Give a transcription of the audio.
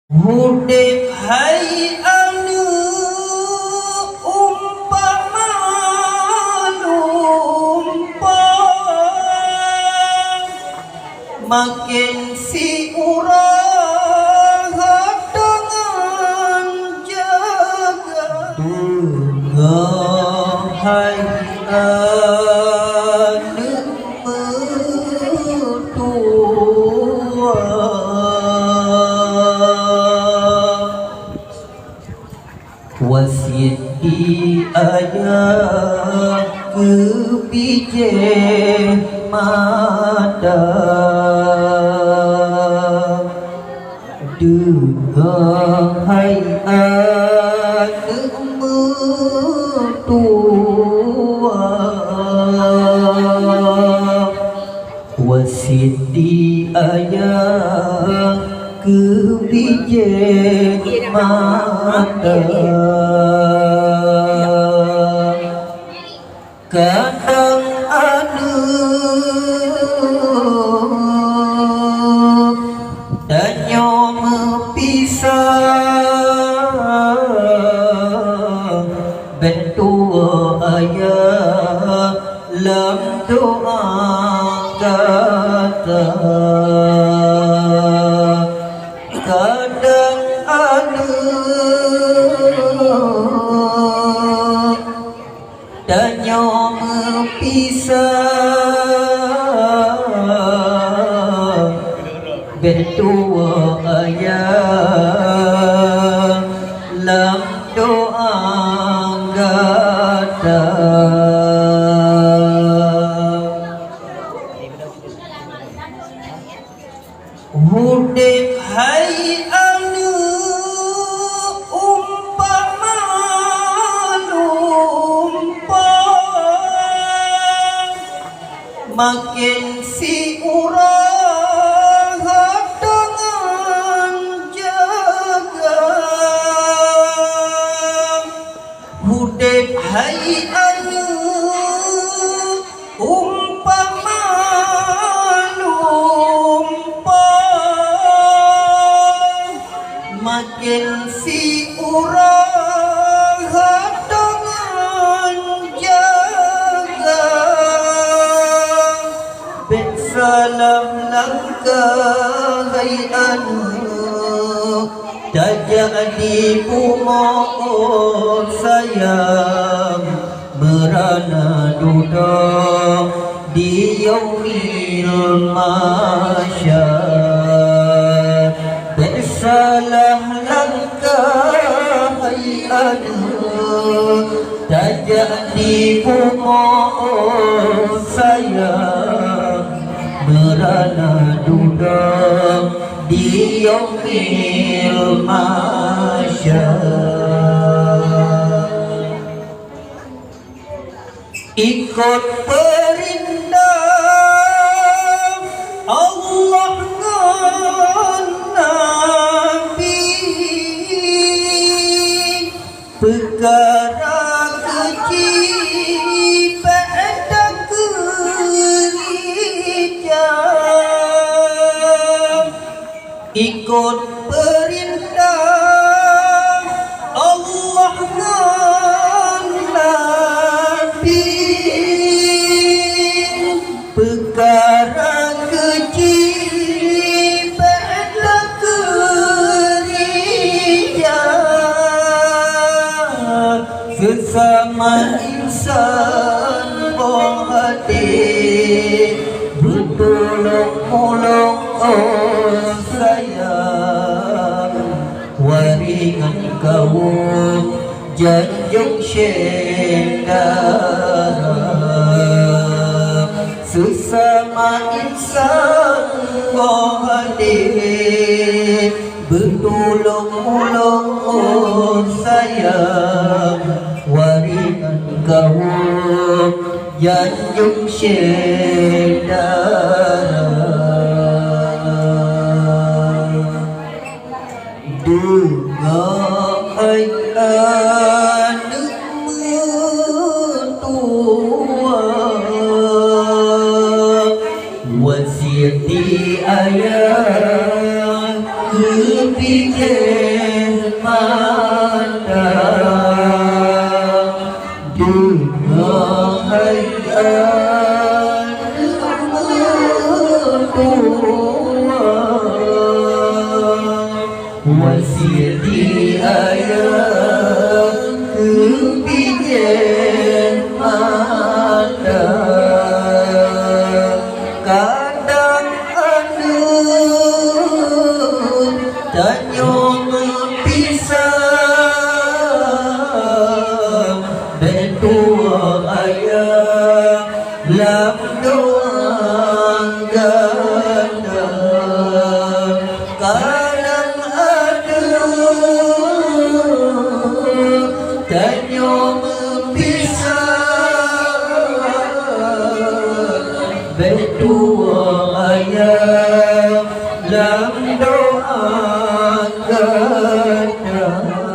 Hudip hai anu umpama lumpang, makin si urang dengan jaga duga hai anu metua. Wasiti ayah kebijak mata dengan hai anak mertua. Wasiti ayah kebijak mata kadang anak danyo mepisah bentua ayah lam doa kata kadang anak danyo mepisah berdua ayah lam doa gata. Hudip hai anu umpama lumpang, makin si urang dengan jaga. Hudip hai anu umpama makin si urang dengan jaga. Ben salam langkah hai anu tak jadi pumoh sayang merana duda di yaumil mahsyar. Salah langkah hai anu tak jadi pumoh sayang merana duda di yaumil mahsyar. Ikut perintah Allah perkara kecil pada gereja. Ikut perintah Allah dan Nabi, perkara kecil pada gereja. Sesama insan bohadi bertolong-tolong oh sayang waringan kaum janjung syedara. Sesama insan bohadi bertolong-tolong oh sayang waringan kaum janjung syedara. Dengan hai anak mertua. Wasiti ayah Berpikir mana Dengan hayat berdua Wasiati ayah Berpikir mana Kadang ada Tanya berpisah Berdoa ayah Lam doa ganda Kadang ada Tanya berpisah Berdoa ayah Lam doa ganda